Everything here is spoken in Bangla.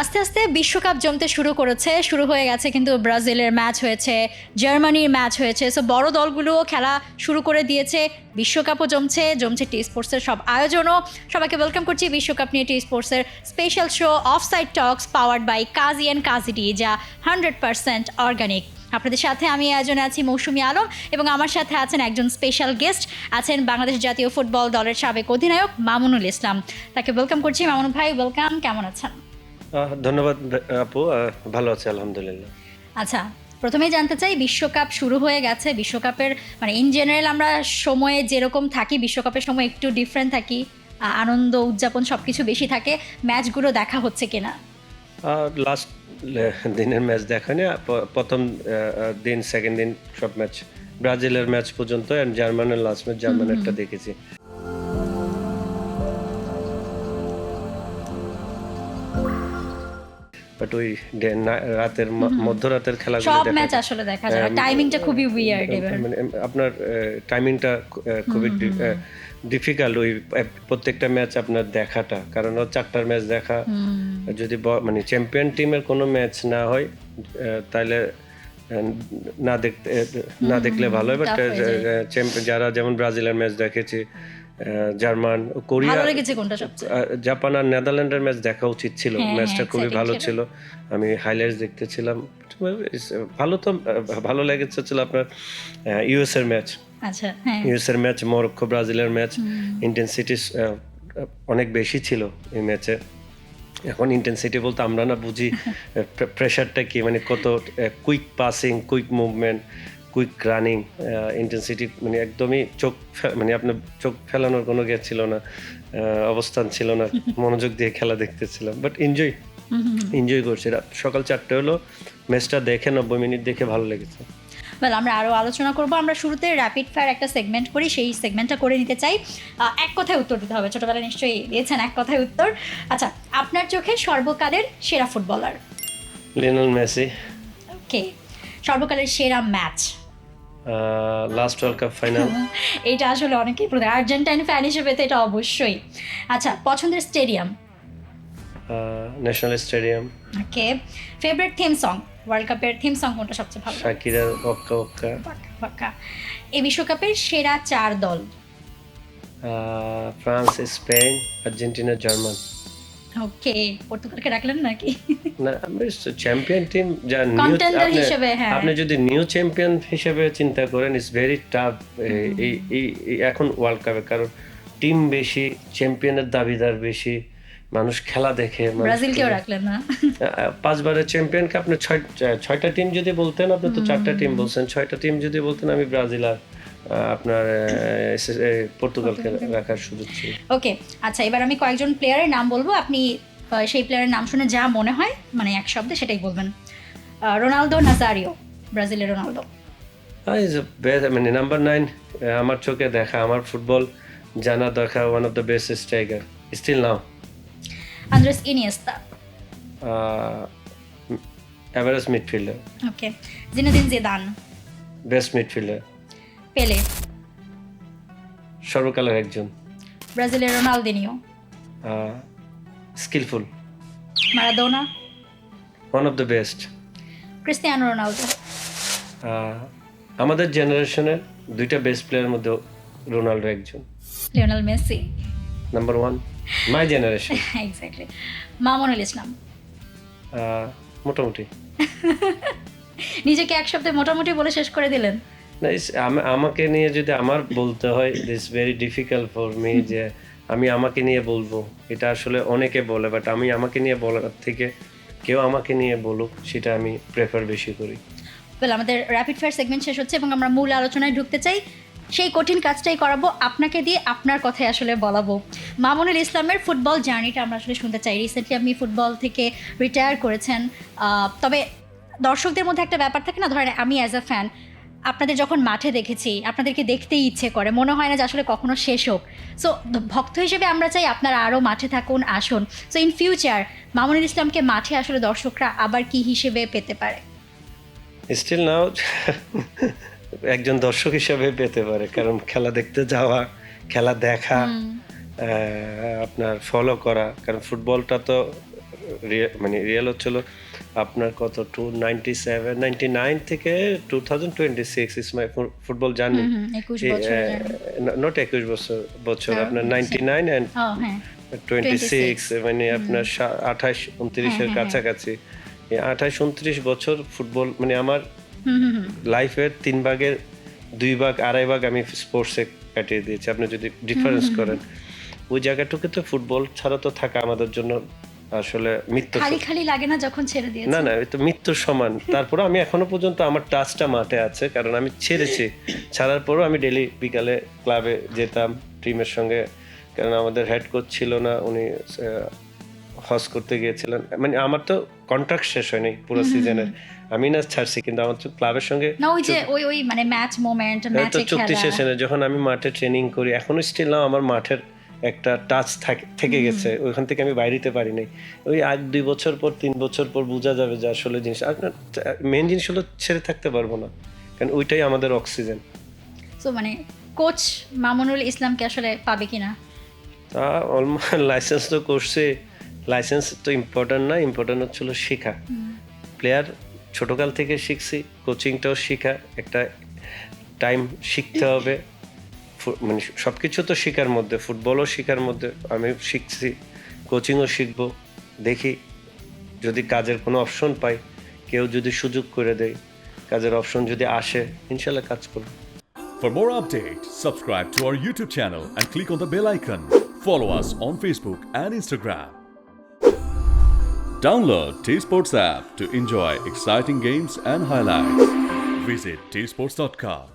আস্তে আস্তে বিশ্বকাপ জমতে শুরু করেছে, শুরু হয়ে গেছে, কিন্তু ব্রাজিলের ম্যাচ হয়েছে, জার্মানির ম্যাচ হয়েছে, সো বড় দলগুলোও খেলা শুরু করে দিয়েছে, বিশ্বকাপও জমছে টি স্পোর্টসের সব আয়োজনও। সবাইকে ওয়েলকাম করছি বিশ্বকাপ নিয়ে টি স্পোর্টসের special show offside talks, powered by Kazi and Kazi, যা 100% অর্গানিক। আপনাদের সাথে আমি আয়োজনে আছি মৌসুমী আলম, এবং আমার সাথে আছেন একজন স্পেশাল গেস্ট, আছেন বাংলাদেশ জাতীয় ফুটবল দলের সাবেক অধিনায়ক মামুনুল ইসলাম। তাকে ওয়েলকাম করছি। মামুনুল ভাই, ওয়েলকাম, কেমন আছেন? ধন্যবাদ আপু, ভালো আছে আলহামদুলিল্লাহ। আচ্ছা, প্রথমেই জানতে চাই, বিশ্বকাপ শুরু হয়ে গেছে, বিশ্বকাপের মানে ইন জেনারেল আমরা সময়ে যেরকম থাকি, বিশ্বকাপের সময় একটু ডিফারেন্ট থাকি, আনন্দ উদযাপন সব কিছু বেশি থাকে। ম্যাচগুলো দেখা হচ্ছে কিনা? লাস্ট দিনের ম্যাচ দেখা নেই, প্রথম দিন সেকেন্ড দিন সব ম্যাচ, ব্রাজিলের ম্যাচ পর্যন্ত অ্যান্ড জার্মানের লাস্ট ম্যাচ, জার্মানেরটা দেখেছি। বাট ওই রাতের মধ্যরাতের খেলাগুলো সব ম্যাচ আসলে দেখা যায় না, টাইমিংটা খুবই উইয়ার্ড এবার। মানে আপনার টাইমিংটা খুবই ডিফিকাল্ট ওই প্রত্যেকটা ম্যাচ আপনার দেখাটা, কারণ 4টার ম্যাচ দেখা যদি মানে চ্যাম্পিয়ন টিমের কোনো ম্যাচ না হয় তাহলে না দেখলে ভালো হয়। বাট যারা যেমন ব্রাজিলের ম্যাচ দেখেছি, জার্মান, কোরিয়া, জাপান আর নেদারল্যান্ডের ম্যাচ দেখা উচিত ছিল। ম্যাচটা খুবই ভালো ছিল, আমি হাইলাইটস দেখতেছিলাম। ভালো লেগেছে ছিল আপনার ইউএস এর ম্যাচ। আচ্ছা, ইউএস এর ম্যাচ, মরক্কো ব্রাজিলের ম্যাচ, ইন্টেন্সিটি অনেক বেশি ছিল এই ম্যাচে। এখন ইন্টেন্সিটি বলতে আমরা না বুঝি প্রেশারটা কি, মানে কত quick passing, quick movement, quick running, intensity মানে একদমই মানে আপনার চোখ ফেলানোর কোনো ছিল না, অবস্থান ছিল না, মনোযোগ দিয়ে খেলা দেখতেছিলাম। বাট এনজয় করছি। সকাল 4টে হলো ম্যাচটা দেখে 90 মিনিট দেখে ভালো লেগেছে। আমরা আরও আলোচনা করবো। আমরা শুরুতে র্যাপিড ফায়ার একটা সেগমেন্ট করি, সেই সেগমেন্টটা করে নিতে চাই। এক কথায় উত্তর দিতে হবে, ছোটবেলায় নিশ্চয়ই দিয়েছেন এক কথায় উত্তর। আচ্ছা, আপনার চোখে সর্বকালের সেরা ফুটবলার? Lionel Messi. ওকে, সর্বকালের সেরা match? Last world cup final. এটা আসলে অনেকেই আর্জেন্টাইন ফ্যান হিসেবে তো এটা অবশ্যই। আচ্ছা, পছন্দের stadium? National stadium. Okay, favourite theme song? World কাপের থিম সং কোনটা সবচেয়ে ভালো? শাকিরার ওক্কা ওক্কা। ওক্কা। এই বিশ্বকাপের সেরা 4 দল? France, Spain, Argentina, German. Okay, পর্তুগালকে রাখলেন নাকি? না, চ্যাম্পিয়ন টিম যা কন্টেন্ডার হিসেবে, হ্যাঁ। আপনি যদি নিউ চ্যাম্পিয়ন হিসেবে চিন্তা করেন, ইটস ভেরি টাফ এই এখন ওয়ার্ল্ড কাপে, কারণ টিম বেশি, চ্যাম্পিয়নের দাবিদার বেশি, মানুষ খেলা দেখে। ব্রাজিলকেও রাখলেন না? 5বারের চ্যাম্পিয়নকে আপনি 6টা টিম যদি বলতেন, আপনি তো 4টা টিম বলছেন, 6টা টিম যদি বলতেন, আমি ব্রাজিল আর আপনার পর্তুগালকে রাখার সুযোগ ছিল। ওকে, আচ্ছা, এবার আমি কয়েকজন প্লেয়ারের নাম বলবো, আপনি সেই প্লেয়ারের নাম শুনে যা মনে হয় মানে এক শব্দে সেটাই বলবেন। রোনালদো, নাজারিও, ব্রাজিলের রোনালদো। মানে নাম্বার 9 আমার চোখে দেখা, আমার ফুটবল জানা দেখা, one of the best striker still now. Andres Iniesta. Average midfielder. Okay, Zinedine Zidane. Best midfielder. Pele. সর্বকালের একজন। ব্রাজিলের Ronaldinho. Skillful. Maradona. One of the best. Cristiano Ronaldo. আমাদের জেনারেশনের 2টা বেস্ট প্লেয়ারের মধ্যে রোনাল্ডো একজন। Lionel Messi. Number 1 my generation. Exactly. Mamunul Islam. মোটামুটি। নিজেকে এক শব্দে মোটামুটি বলে শেষ করে দিলেন। না, আমাকে নিয়ে যদি আমার বলতে হয়, this very difficult for me, যে আমি আমাকে নিয়ে বলবো, এটা আসলে অনেকে বলে, বাট আমি আমাকে নিয়ে বলার থেকে কেউ আমাকে নিয়ে বলুক, সেটা আমি প্রেফার বেশি করি। আমাদের র্যাপিড ফায়ার সেগমেন্ট শেষ হচ্ছে এবং আমরা মূল আলোচনায় ঢুকতে চাই। সেই কঠিন কাজটাই করাবো আপনাকে দিয়ে, আপনার কথাই আসলে বলাবো। মামুনুল ইসলামের ফুটবল জার্নিটা আমরা আসলে শুনতে চাই। রিসেন্টলি আপনি ফুটবল থেকে রিটায়ার করেছেন, তবে দর্শকদের মধ্যে একটা ব্যাপার থাকে না, ধরেন আমি অ্যাজ আ ফ্যান আপনাদের যখন মাঠে দেখেছি, আপনাদেরকে দেখতেই ইচ্ছে করে, মনে হয় না যে আসলে কখনো শেষ হোক। সো ভক্ত হিসেবে আমরা চাই আপনারা আরও মাঠে থাকুন, আসুন। সো ইন ফিউচার মামুনুল ইসলামকে মাঠে আসলে দর্শকরা আবার কি হিসেবে পেতে পারে? স্টিল নাও একজন দর্শক হিসেবে পেতে পারে, কারণ খেলা দেখতে যাওয়া, খেলা দেখা, আপনার ফলো করা, কারণ ফুটবলটা তো মানে রিয়েল হচ্ছিল আপনার কত 1997-99 থেকে 2026 ইজ মাই ফুটবল জার্নি, 21 বছর নট 21 বছর আপনার 99 অ্যান্ড হ্যাঁ 26 মানে আপনার 28-29 কাছাকাছি। এই 28-29 বছর ফুটবল মানে আমার লাইফের 3 ভাগের 2 ভাগ 2.5 ভাগ আমি স্পোর্টসে কাটিয়ে দিয়েছি। আপনি যদি ডিফারেন্স করেন ওই জায়গাটুকু, তো ফুটবল ছাড়া তো থাকা আমাদের জন্য আসলে মৃত্যু। খালি লাগে না যখন ছেড়ে দিয়েছে? না এটা মৃত্যুর সমান। তারপরে আমি এখনো পর্যন্ত আমার টাচটা মাঠে আছে, কারণ আমি ছেড়েছি। ছাড়ার পরও আমি ডেলি বিকালে ক্লাবে যেতাম টিমের সঙ্গে, কারণ আমাদের হেড কোচ ছিল না, উনি হজ করতে গিয়েছিলেন। মানে আমার তো কন্ট্রাক্ট শেষ হয়নি পুরো সিজনের, আমি না ছাড়ছি, কিন্তু আমার তো ক্লাবের সঙ্গে না ওই যে ওই মানে ম্যাচ মোমেন্ট, ম্যাচে খেলা, চুক্তি শেষে যখন আমি মাঠে ট্রেনিং করি, এখনো স্টিল না আমার মাঠের একটা টাচ থেকে গেছে, ওইখান থেকে আমি বাইরেতে পারি নাই। ওই 2 বছর পর 3 বছর পর বোঝা যাবে যে আসলে জিনিস মেন জিনিস হলো ছেড়ে থাকতে পারবো না, কারণ ওইটাই আমাদের অক্সিজেন। সো মানে কোচ মামুনুল ইসলামকে আসলে পাবে কিনা? তা অলমোস্ট লাইসেন্স তো করছে, লাইসেন্স তো ইম্পর্টেন্ট না, ইম্পর্টেন্ট হচ্ছিল শেখা। প্লেয়ার ছোটকাল থেকে শিখছি, কোচিংটাও শেখা, একটা টাইম শিখতে হবে, মানে সব কিছু তো শেখার মধ্যে, ফুটবলও শেখার মধ্যে। আমি শিখছি, কোচিংও শিখবো, দেখি যদি কাজের কোনো অপশন পাই, কেউ যদি সুযোগ করে দেয়, কাজের অপশন যদি আসে, ইনশাল্লাহ কাজ করবো। For more updates, subscribe to our YouTube channel and click on the bell icon. Follow us on Facebook and Instagram. Download T-Sports app to enjoy exciting games and highlights. Visit tsports.com.